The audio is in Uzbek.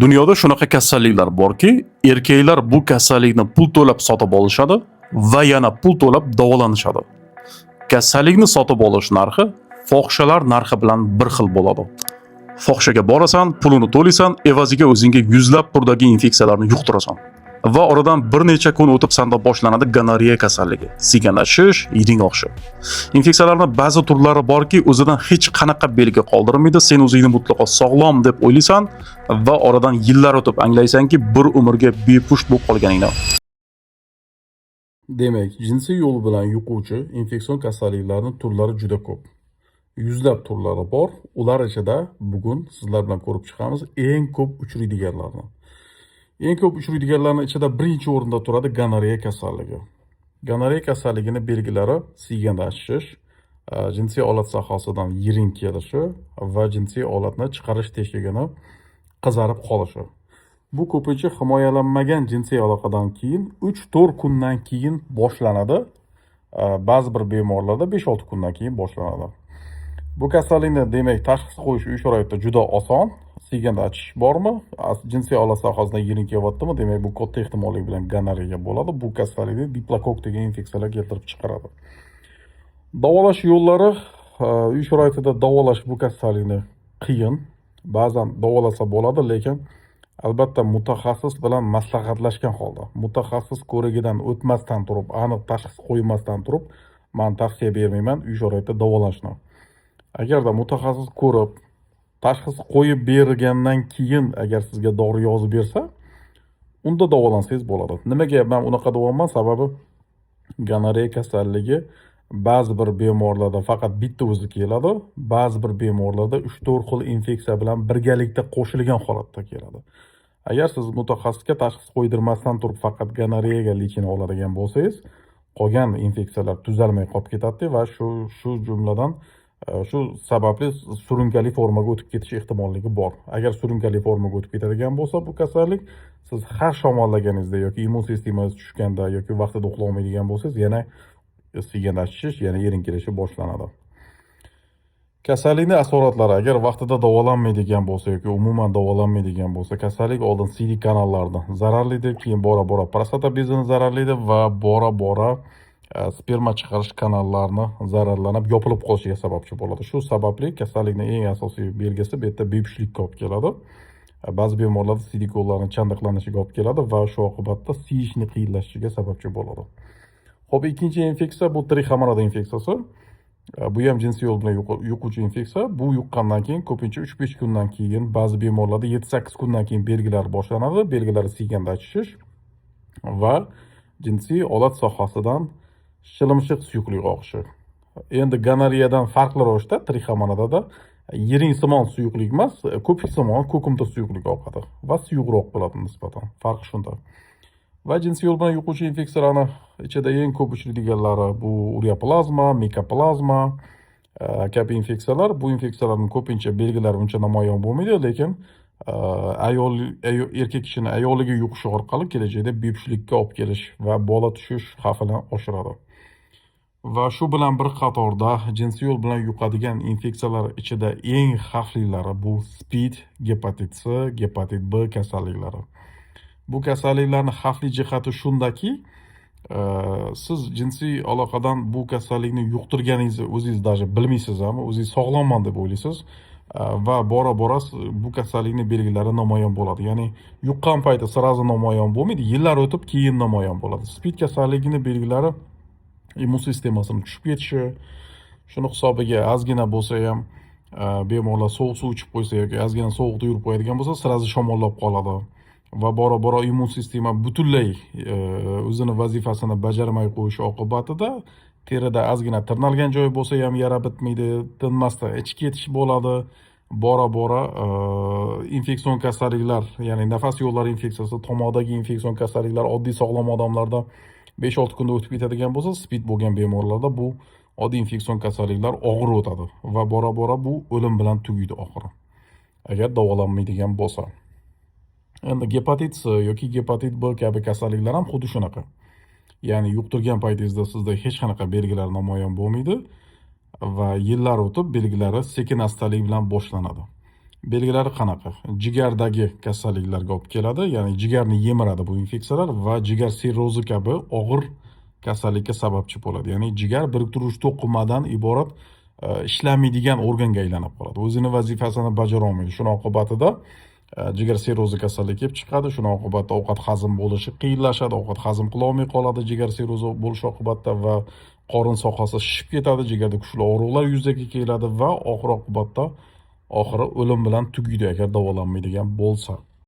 Dunyoda shunaqa kasalliklar borki, erkaklar bu kasallikni pul to'lab sotib olishadi va yana pul to'lab davolanishadi. Kasallikni sotib olish narxi fohishalar narxi bilan bir xil bo'ladi. Fohishaga borasan, pulini to'laysan, evaziga o'zingga yuzlab turdagi infeksiyalarni yuqtirasan. Va oradan bir necha kun o'tib senda boshlanadi gonoreya kasalligi, siganashish, yiding oqshi. Infeksiyalarning ba'zi turlari borki, o'zidan hech qanaqa belgi qoldirmaydi. Sen o'zingni mutlaqo sog'lom deb o'ylaysan va oradan yillar o'tib anglaysanki, bir umrga bepusht bo'lib qolganingni. Demak, jinsiy yo'l bilan yuquvchi infeksion kasalliklarning turlari juda ko'p. Yuzlab turlari bor. Ular ichida bugun sizlar bilan ko'rib chiqamiz eng ko'p uchraydiganlarni. Eng ko'p uchraydiganlarning ichida birinchi o'rinda turadi gonoreya kasalligi. Gonoreya kasalligining belgilari siyganda achishish, jinsiy olat sohasidan yiring kelishi va jinsiy olatni chiqarish teshigini qizarib qolishi. Bu ko'pincha himoyalanmagan jinsiy aloqadan keyin 3-4 kundan keyin boshlanadi. Ba'zi bir bemorlarda 5-6 kundan keyin boshlanadi. Bu kasallikni demak tashxis qo'yish uy sharoitida juda oson. Siyganda achish bormi? Jinsiy olat sohasidan yiring kelyaptimi? Demak, bu katta ehtimollik bilan gonoreya bo'ladi. Bu kasallikni diplokok degan infeksiyalar keltirib chiqaradi. Davolash yo'llari, uy sharoitida davolash bu kasallikni qiyin. Ba'zan davolasa bo'ladi, lekin albatta mutaxassis bilan maslahatlashgan holda, mutaxassis ko'rigidan o'tmasdan turib, aniq tashxis qo'ymasdan turib, men tavsiya bermayman uy sharoitida davolashni. Agarda mutaxassis ko'rib, tashxis qo'yib bergandan keyin agar sizga dori yozib bersa, unda davolansangiz bo'ladi. Nimaga men unaqa deyapman? Sababi gonoreya kasalligi ba'zi bir bemorlarda faqat bitta o'zi keladi, ba'zi bir bemorlarda 3-4 xil infeksiya bilan birgalikda qo'shilgan holatda keladi. Agar siz mutaxassisga tashxis qo'ydirmasdan turib faqat gonoreyaga lechini oladigan bo'lsangiz, qolgan infeksiyalar tuzalmay qolib ketadi va shu jumladan shu sababli surunkali formaga o'tib ketish ehtimolligi bor. Agar surunkali formaga o'tib ketadigan bo'lsa bu kasallik, siz har shamollaganingizda yoki immun sistemangiz tushganda yoki vaqtida uxlay olmaydigan bo'lsangiz, yana siyganda achishish, yana yiring kelishi boshlanadi. Kasallikning asoratlari agar vaqtida davolanmaydigan bo'lsa yoki umuman davolanmaydigan bo'lsa, kasallik oldin siydik kanallarni zararlaydi, keyin bora-bora prostata bezini zararlaydi va bora-bora sperma chiqarish kanallarni zararlanib, yopilib qolishiga sababchi bo'ladi. Shu sababli kasallikning eng asosiy belgisi bu yerda bepushtlikka olib keladi. Ba'zi bemorlarda siydik yo'llarning chandiqlanishiga olib keladi va shu oqibatda siyishni qiyinlashishiga sababchi bo'ladi. Xo'p, ikkinchi infeksiya bu trixomonada infeksiyasi. Bu ham jinsiy yo'l bilan yuquvchi infeksiya. Bu yuqqandan keyin ko'pincha 3-5 kundan keyin, ba'zi bemorlarda 7-8 kundan keyin belgilar boshlanadi. Belgilari siyganda achishish va jinsiy olat sohasidan shilimshiq suyuqlik oqishi. Endi gonoreyadan farqli ravishda trixomonada yiring simon suyuqlik emas, ko'pik simon ko'kimtir suyuqlik oqadi va suyuqroq bo'ladi nisbatan. Farqi shunda. Va jinsiy yo'l bilan yuquvchi infeksiyalarning ichida eng ko'p uchraydiganlari bu ureoplazma, mikoplazma kabi infeksiyalar. Bu infeksiyalarning ko'pincha belgilari uncha namoyon bo'lmaydi, lekin erkak kishining ayoliga yuqishi orqali kelajakda bepushtlikka olib kelish va bola tushish xavfini oshiradi. Va shu bilan bir qatorda jinsiy yo'l bilan yuqadigan infeksiyalar ichida eng xavflilari bu SPID, gepatit C, gepatit B kasalliklari. Bu kasalliklarning xavfli jihati shundaki, siz jinsiy aloqadan bu kasallikni yuqtirganingizni o'zingiz даже bilmaysiz ham, o'zingiz sog'lomman deb o'ylaysiz va bora-bora bu kasallikning belgilari namoyon bo'ladi. Ya'ni yuqqan payti sirazi namoyon bo'lmaydi, yillar o'tib keyin namoyon bo'ladi. SPID kasalligining belgilari immun sistemasini tushib ketishi, shuni hisobiga ozgina bo'lsa ham bemorlar sovuq suv ichib qo'ysa yoki ozgina sovuqda yurib qo'yadigan bo'lsa, sirazi shamollab qoladi. Va bora-bora immun sistema butunlay o'zini vazifasini bajarmay qo'yishi oqibatida terida ozgina tirnalgan joyi bo'lsa ham yara bitmaydi, tinmasdan ichib ketish bo'ladi. Bora-bora infeksion kasalliklar, ya'ni nafas yo'llari infeksiyasi, tomodagi infeksion kasalliklar oddiy sog'lom odamlarda 5-6 kunda o'tib ketadigan bo'lsa, SPID bo'lgan bemorlarda bu oddiy infeksion kasalliklar og'ir o'tadi va bora-bora bu o'lim bilan tugaydi oxiri. Agar davolanmaydigan bo'lsa. Endi gepatit C yoki gepatit B kabi kasalliklar ham xuddi shunaqa. Ya'ni yuqtirgan paytingizda sizda hech qanaqa belgilar namoyon bo'lmaydi va yillar o'tib belgilari sekin-astalik bilan boshlanadi. Belgilari qanaqa? Jigardagi kasalliklarga olib keladi, ya'ni jigarni yemiradi bu infeksiyalar va jigar sirrozi kabi og'ir kasallikka sababchi bo'ladi. Ya'ni jigar biriktiruvchi to'qimadan iborat ishlamaydigan organga aylanib qoladi. O'zini vazifasini bajara olmaydi. Shuning oqibatida jigar sirrozi kasalligi kelib chiqadi. Shuning oqibatida ovqat hazm bo'lishi qiyinlashadi, ovqat hazm qila olmay qoladi jigar sirrozi bo'lish oqibatida va qorin sohasi shishib ketadi, jigarda kuchli og'riqlar yuzaga keladi va oxir oqibatda oxiri o'lim bilan tugaydi agar davolanmaydigan bo'lsa.